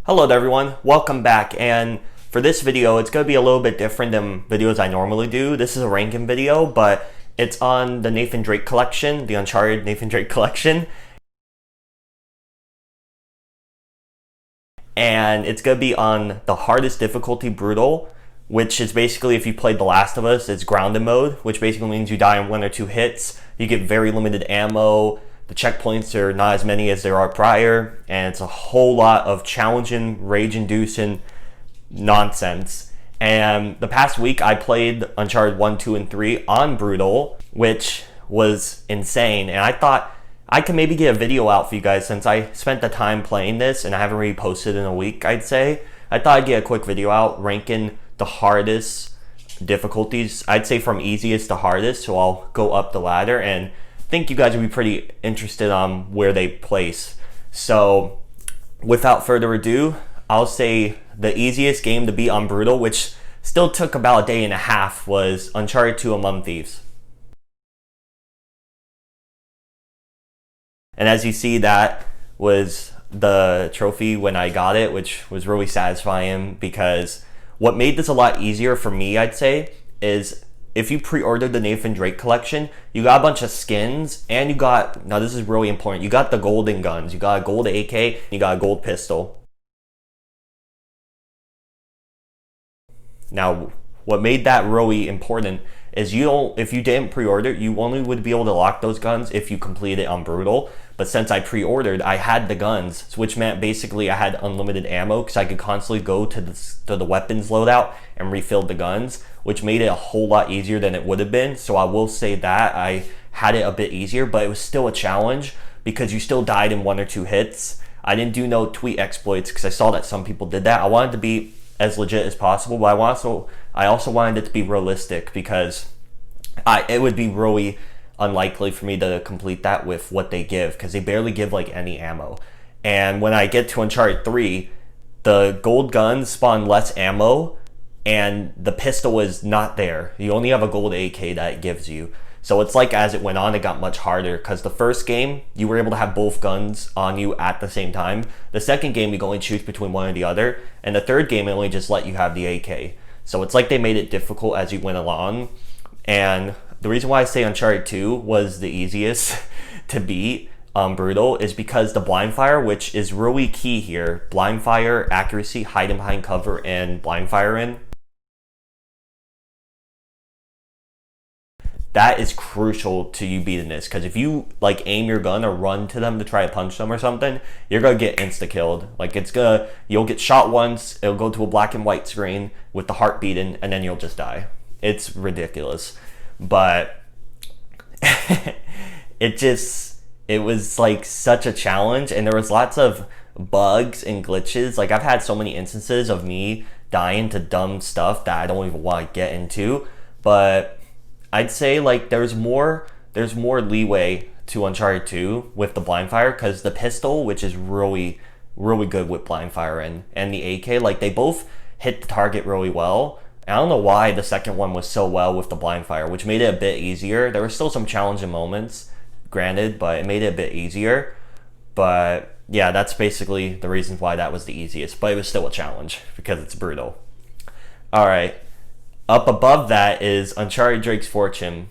Hello there everyone, welcome back, and for this video it's going to be a little bit different than videos I normally do. This is a ranking video, but it's on the Nathan Drake collection, the Uncharted Nathan Drake collection. And it's going to be on the hardest difficulty, brutal, which is basically if you played The Last of Us, it's grounded mode, which basically means you die in 1 or 2 hits, you get very limited ammo, the checkpoints are not as many as there are prior, and it's a whole lot of challenging, rage-inducing nonsense. And the past week I played Uncharted 1, 2, and 3 on brutal, which was insane, and I thought I can maybe get a video out for you guys since I spent the time playing this and I haven't really posted in a week, I'd say. I thought I'd get a quick video out ranking the hardest difficulties, I'd say from easiest to hardest, so I'll go up the ladder, and I think you guys would be pretty interested on where they place. So without further ado, I'll say the easiest game to beat on brutal, which still took about a day and a half, was Uncharted 2 Among Thieves. And as you see, that was the trophy when I got it, which was really satisfying, because what made this a lot easier for me, I'd say, is if you pre-ordered the Nathan Drake collection, you got a bunch of skins, and you got, now this is really important, you got the golden guns. You got a gold AK, you got a gold pistol. Now, what made that really important is if you didn't pre-order, you only would be able to lock those guns if you complete it on brutal. But since I pre-ordered, I had the guns, which meant basically I had unlimited ammo because I could constantly go to the weapons loadout and refill the guns, which made it a whole lot easier than it would have been. So I will say that I had it a bit easier, but it was still a challenge because you still died in 1 or 2 hits. I didn't do no tweet exploits because I saw that some people did that. I wanted to be as legit as possible, but I also wanted it to be realistic because it would be really unlikely for me to complete that with what they give, because they barely give like any ammo. And when I get to Uncharted 3, the gold guns spawn less ammo and the pistol is not there. You only have a gold AK that it gives you. So it's like as it went on, it got much harder, because the first game you were able to have both guns on you at the same time. The second game you could only choose between one or the other, and the third game it only just let you have the AK. So it's like they made it difficult as you went along. And the reason why I say Uncharted 2 was the easiest to beat brutal is because the blind fire, which is really key here, blind fire, accuracy, hiding behind cover, and blind firing, that is crucial to you beating this, because if you like aim your gun or run to them to try to punch them or something, you're gonna get insta-killed. Like you'll get shot once, it'll go to a black and white screen with the heart beating, and then you'll just die. It's ridiculous. But it was like such a challenge, and there was lots of bugs and glitches. Like I've had so many instances of me dying to dumb stuff that I don't even want to get into, but I'd say like there's more leeway to Uncharted 2 with the blind fire, because the pistol, which is really good with blind fire, and the AK, like they both hit the target really well. I don't know why the second one was so well with the blind fire, which made it a bit easier. There were still some challenging moments, granted, but it made it a bit easier. But yeah, that's basically the reasons why that was the easiest. But it was still a challenge because it's brutal. Alright, up above that is Uncharted Drake's Fortune.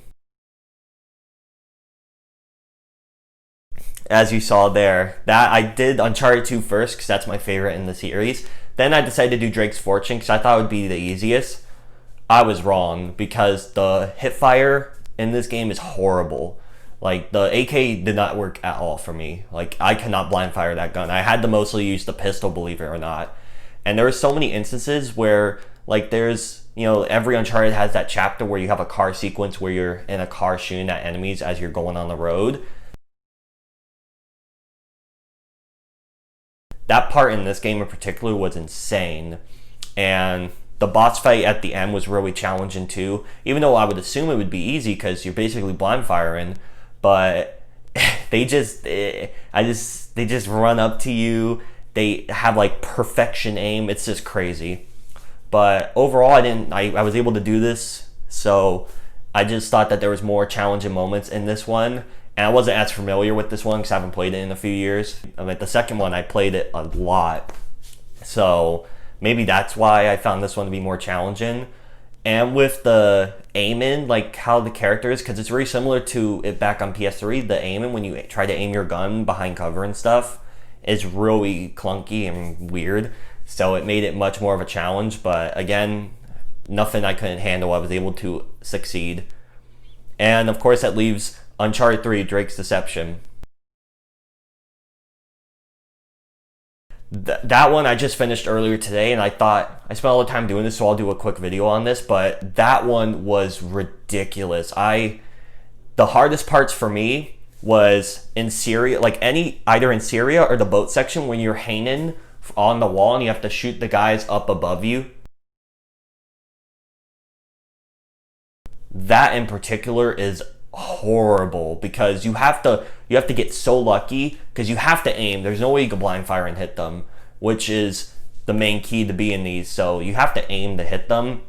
As you saw there, that I did Uncharted 2 first because that's my favorite in the series. Then I decided to do Drake's Fortune because I thought it would be the easiest. I was wrong, because the hip fire in this game is horrible. Like the AK did not work at all for me. Like I cannot blind fire that gun. I had to mostly use the pistol, believe it or not. And there were so many instances where like there's, every Uncharted has that chapter where you have a car sequence where you're in a car shooting at enemies as you're going on the road. That part in this game in particular was insane, and the boss fight at the end was really challenging too, even though I would assume it would be easy because you're basically blind firing, but they just run up to you, they have like perfection aim, it's just crazy. But overall I was able to do this, so I just thought that there was more challenging moments in this one. And I wasn't as familiar with this one because I haven't played it in a few years. I mean, the second one, I played it a lot. So maybe that's why I found this one to be more challenging. And with the aiming, like how the character is, because it's very similar to it back on PS3, the aiming when you try to aim your gun behind cover and stuff is really clunky and weird. So it made it much more of a challenge. But again, nothing I couldn't handle. I was able to succeed. And of course, that leaves Uncharted 3, Drake's Deception. That one I just finished earlier today, and I thought I spent all the time doing this, so I'll do a quick video on this. But that one was ridiculous. The hardest parts for me was in Syria, like either in Syria or the boat section when you're hanging on the wall and you have to shoot the guys up above you. That in particular is horrible because you have to get so lucky because you have to aim. There's no way you can blind fire and hit them, which is the main key to be in these. So you have to aim to hit them,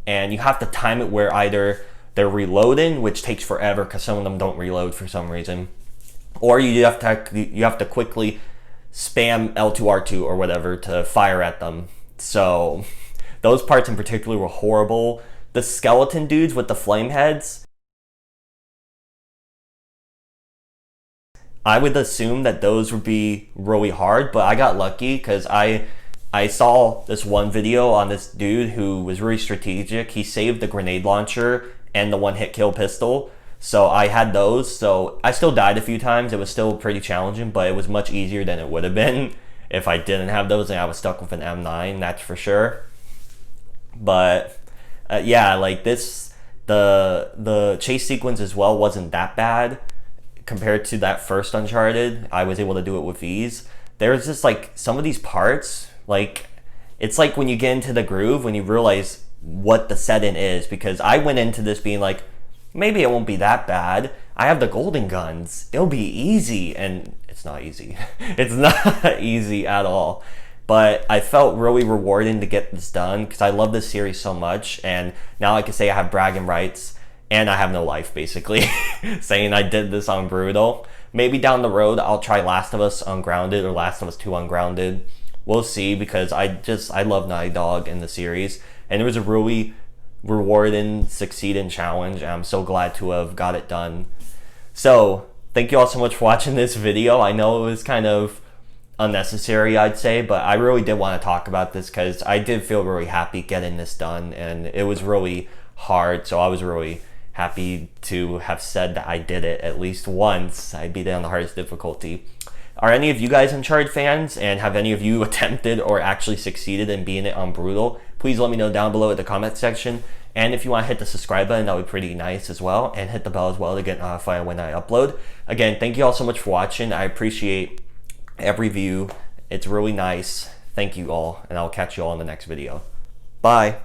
and you have to time it where either they're reloading, which takes forever because some of them don't reload for some reason, or you have to quickly spam L2R2 or whatever to fire at them. So those parts in particular were horrible. The skeleton dudes with the flame heads, I would assume that those would be really hard, but I got lucky because I saw this one video on this dude who was really strategic. He saved the grenade launcher and the one-hit kill pistol. So I had those. So I still died a few times. It was still pretty challenging, but it was much easier than it would have been if I didn't have those and I was stuck with an M9, that's for sure. But yeah, like the chase sequence as well wasn't that bad. Compared to that first Uncharted, I was able to do it with ease. There's just like some of these parts, like it's like when you get into the groove, when you realize what the setting is, because I went into this being like, maybe it won't be that bad. I have the golden guns. It'll be easy, and it's not easy. It's not easy at all. But I felt really rewarding to get this done because I love this series so much, and now I can say I have bragging rights. And I have no life, basically, saying I did this on Brutal. Maybe down the road, I'll try Last of Us Ungrounded or Last of Us 2 Ungrounded. We'll see, because I love Naughty Dog in the series. And it was a really rewarding, succeeding challenge. And I'm so glad to have got it done. So, thank you all so much for watching this video. I know it was kind of unnecessary, I'd say, but I really did want to talk about this because I did feel really happy getting this done. And it was really hard, so I was really happy to have said that I did it at least once. I beat it on the hardest difficulty. Are any of you guys Uncharted fans, and have any of you attempted or actually succeeded in beating it on Brutal? Please let me know down below in the comment section. And if you want to hit the subscribe button, that would be pretty nice as well. And hit the bell as well to get notified when I upload. Again, thank you all so much for watching. I appreciate every view. It's really nice. Thank you all, and I'll catch you all in the next video. Bye.